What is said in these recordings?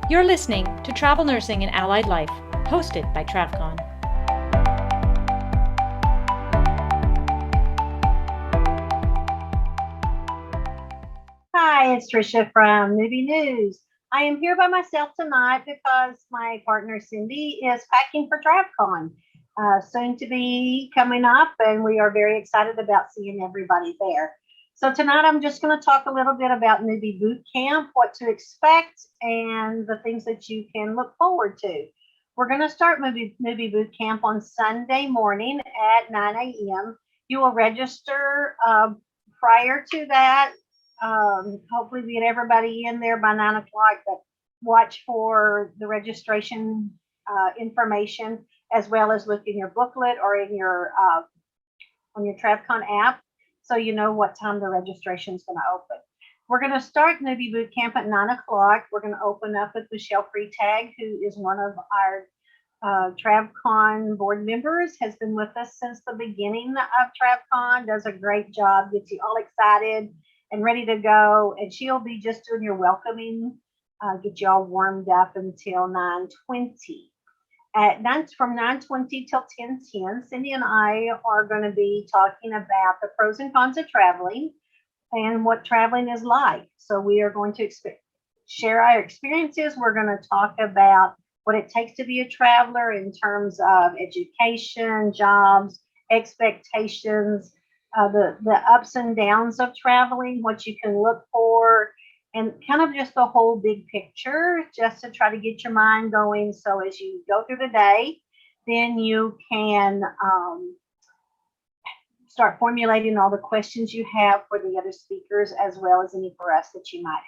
You're listening to Travel Nursing and Allied Life, hosted by TravCon. Hi, it's Tricia from Newbie News. I am here by myself tonight because my partner Cindy is packing for TravCon, soon to be coming up, and we are very excited about seeing everybody there. So tonight I'm just going to talk a little bit about Newbie BootCamp, what to expect, and the things that you can look forward to. We're going to start Newbie BootCamp on Sunday morning at 9 a.m. You will register prior to that. Hopefully we get everybody in there by 9 o'clock, but watch for the registration information, as well as look in your booklet or in your on your TravCon app, so you know what time the registration is going to open. We're going to start Newbie Bootcamp at 9 o'clock. We're going to open up with Michelle Freetag, who is one of our TravCon board members, has been with us since the beginning of TravCon, does a great job, gets you all excited and ready to go. And she'll be just doing your welcoming, get you all warmed up until 9:20. From 9:20 till 10:10, Cindy and I are going to be talking about the pros and cons of traveling and what traveling is like. So we are going to share our experiences. We're going to talk about what it takes to be a traveler in terms of education, jobs, expectations, the ups and downs of traveling, what you can look for, and kind of just the whole big picture, just to try to get your mind going. So as you go through the day, then you can start formulating all the questions you have for the other speakers, as well as any for us that you might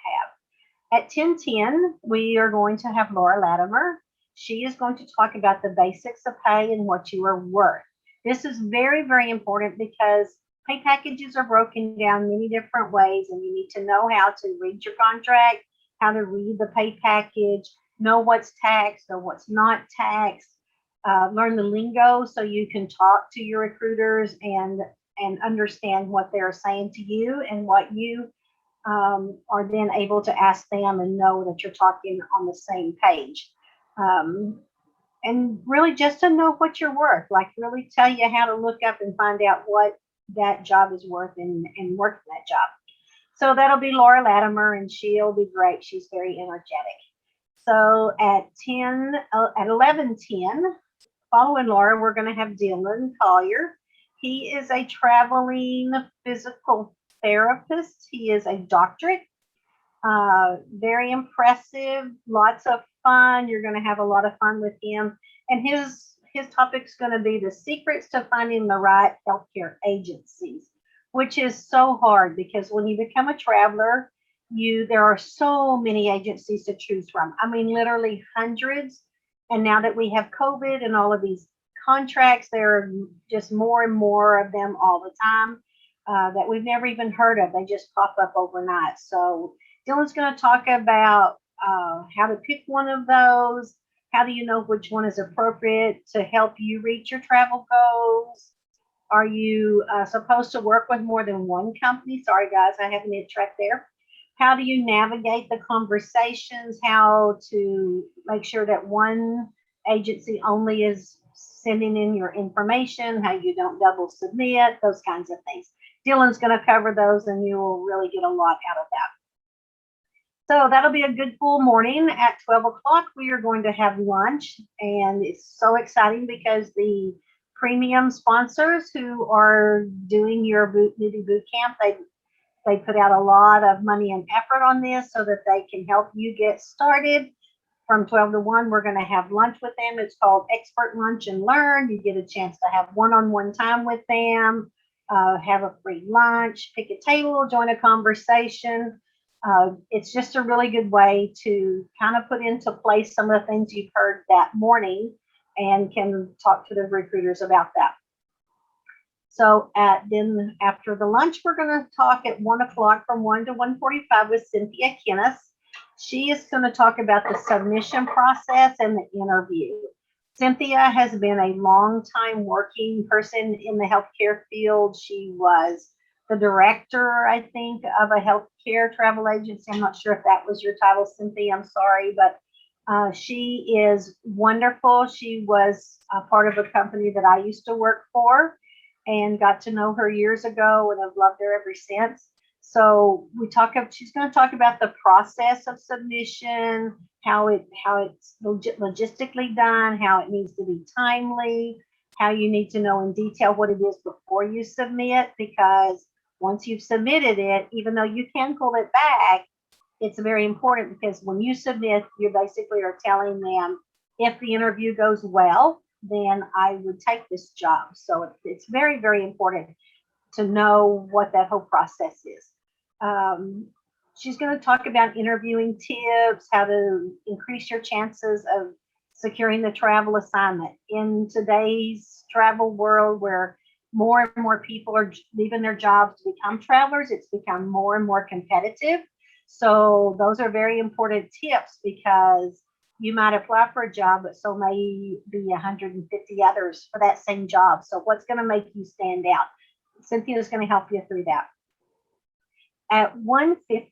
have. At 10:10, we are going to have Laura Latimer. She is going to talk about the basics of pay and what you are worth. This is very, very important because pay packages are broken down many different ways, and you need to know how to read your contract, how to read the pay package, know what's taxed or what's not taxed, learn the lingo so you can talk to your recruiters and understand what they're saying to you, and what you are then able to ask them and know that you're talking on the same page. And really just to know what you're worth, like really tell you how to look up and find out what that job is worth and working that job. So that'll be Laura Latimer, and she'll be great. She's very energetic. So at 11:10, following Laura, we're going to have Dylan Collier. He is a traveling physical therapist. He is a doctorate. Very impressive, lots of fun. You're going to have a lot of fun with him. And his topic's going to be the secrets to finding the right healthcare agencies, which is so hard because when you become a traveler, there are so many agencies to choose from. I mean, literally hundreds. And now that we have COVID and all of these contracts, there are just more and more of them all the time that we've never even heard of. They just pop up overnight. So Dylan's going to talk about how to pick one of those. How do you know which one is appropriate to help you reach your travel goals? Are you supposed to work with more than one company? Sorry, guys, I have an id track there. How do you navigate the conversations? How to make sure that one agency only is sending in your information, how you don't double submit, those kinds of things. Dylan's going to cover those, and you will really get a lot out of that. So that'll be a good full morning. At 12 o'clock, we are going to have lunch, and it's so exciting because the premium sponsors who are doing your Newbie Bootcamp, they put out a lot of money and effort on this so that they can help you get started. From 12 to 1, we're going to have lunch with them. It's called Expert Lunch and Learn. You get a chance to have one-on-one time with them, have a free lunch, pick a table, join a conversation. It's just a really good way to kind of put into place some of the things you've heard that morning and can talk to the recruiters about that. So then after the lunch, we're going to talk at 1 o'clock from 1 to 1:45 with Cynthia Kennis. She is going to talk about the submission process and the interview. Cynthia has been a long time working person in the healthcare field. She was the director, I think, of a healthcare travel agency. I'm not sure if that was your title, Cynthia. I'm sorry, but She is wonderful. She was a part of a company that I used to work for and got to know her years ago and have loved her ever since. So she's going to talk about the process of submission, how it's logistically done, how it needs to be timely, how you need to know in detail what it is before you submit, because once you've submitted it, even though you can pull it back, it's very important because when you submit, you basically are telling them, if the interview goes well, then I would take this job. So it's very, very important to know what that whole process is. She's going to talk about interviewing tips, how to increase your chances of securing the travel assignment. In today's travel world, where more and more people are leaving their jobs to become travelers, it's become more and more competitive. So those are very important tips, because you might apply for a job, but so may be 150 others for that same job. So what's going to make you stand out? Cynthia is going to help you through that. At 1:50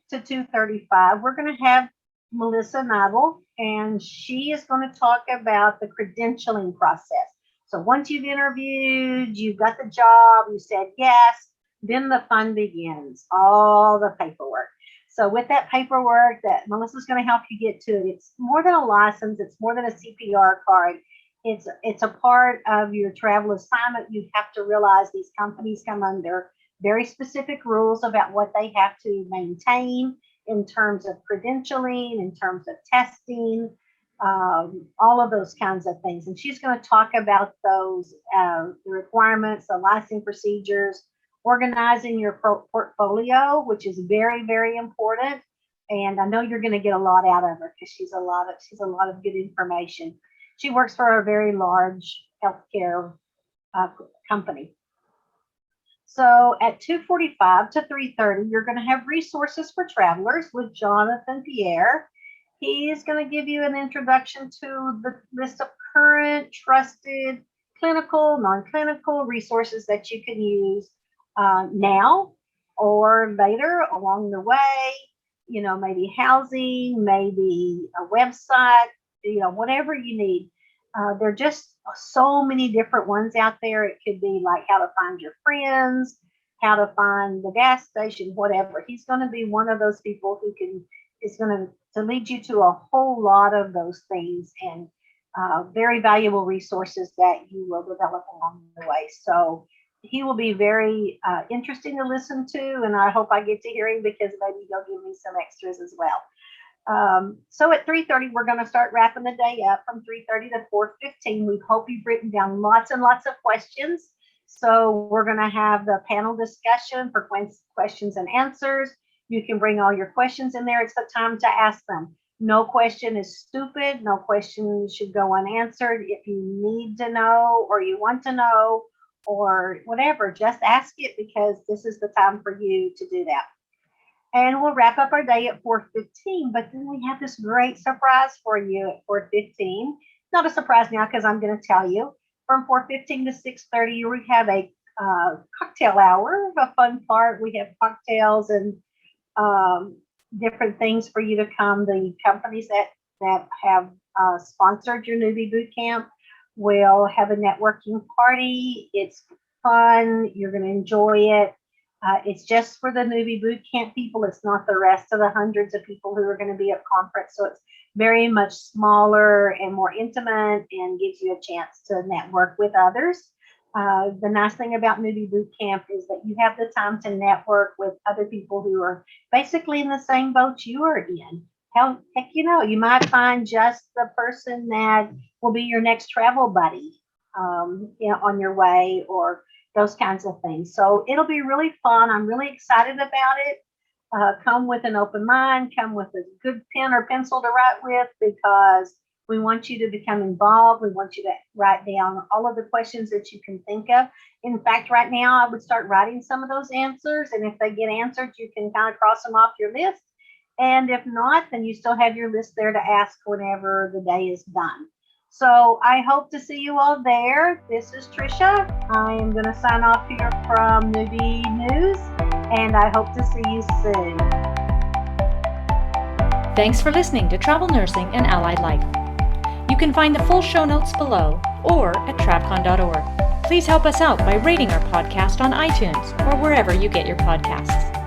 to 2:35, we're going to have Melissa Nibel, and she is going to talk about the credentialing process. So once you've interviewed, you've got the job, you said yes, then the fun begins, all the paperwork. So with that paperwork that Melissa's going to help you get to, it's more than a license, it's more than a CPR card. It's a part of your travel assignment. You have to realize these companies come under very specific rules about what they have to maintain in terms of credentialing, in terms of testing, all of those kinds of things. And she's going to talk about those, the requirements, the licensing procedures, organizing your portfolio, which is very, very important. And I know you're going to get a lot out of her because she's a lot of good information. She works for a very large healthcare company. So at 2:45 to 3:30, you're going to have resources for travelers with Jonathan Pierre. He is going to give you an introduction to the list of current, trusted, clinical, non-clinical resources that you can use now or later along the way. You know, maybe housing, maybe a website, you know, whatever you need. There are just so many different ones out there. It could be like how to find your friends, how to find the gas station, whatever. He's going to be one of those people who is going to lead you to a whole lot of those things, and very valuable resources that you will develop along the way. So he will be very interesting to listen to, and I hope I get to hear him because maybe he'll give me some extras as well. So at 3:30, we're going to start wrapping the day up from 3:30 to 4:15. We hope you've written down lots and lots of questions. So we're going to have the panel discussion for questions and answers. You can bring all your questions in there. It's the time to ask them. No question is stupid. No question should go unanswered. If you need to know or you want to know or whatever, just ask it, because this is the time for you to do that. And we'll wrap up our day at 4:15, but then we have this great surprise for you at 4:15. Not a surprise now because I'm going to tell you. From 4:15 to 6:30, we have a cocktail hour, a fun part. We have cocktails and different things for you to come. The companies that have sponsored your Newbie BootCamp will have a networking party. It's fun. You're going to enjoy it. It's just for the Newbie BootCamp people. It's not the rest of the hundreds of people who are going to be at conference. So it's very much smaller and more intimate and gives you a chance to network with others. The nice thing about Newbie BootCamp is that you have the time to network with other people who are basically in the same boat you are in. Heck, you know, you might find just the person that will be your next travel buddy, you know, on your way, or those kinds of things. So it'll be really fun. I'm really excited about it. Come with an open mind, come with a good pen or pencil to write with, because we want you to become involved. We want you to write down all of the questions that you can think of. In fact, right now, I would start writing some of those answers. And if they get answered, you can kind of cross them off your list. And if not, then you still have your list there to ask whenever the day is done. So I hope to see you all there. This is Trisha. I am going to sign off here from Newbie News, and I hope to see you soon. Thanks for listening to Travel Nursing and Allied Life. You can find the full show notes below or at travcon.org. Please help us out by rating our podcast on iTunes or wherever you get your podcasts.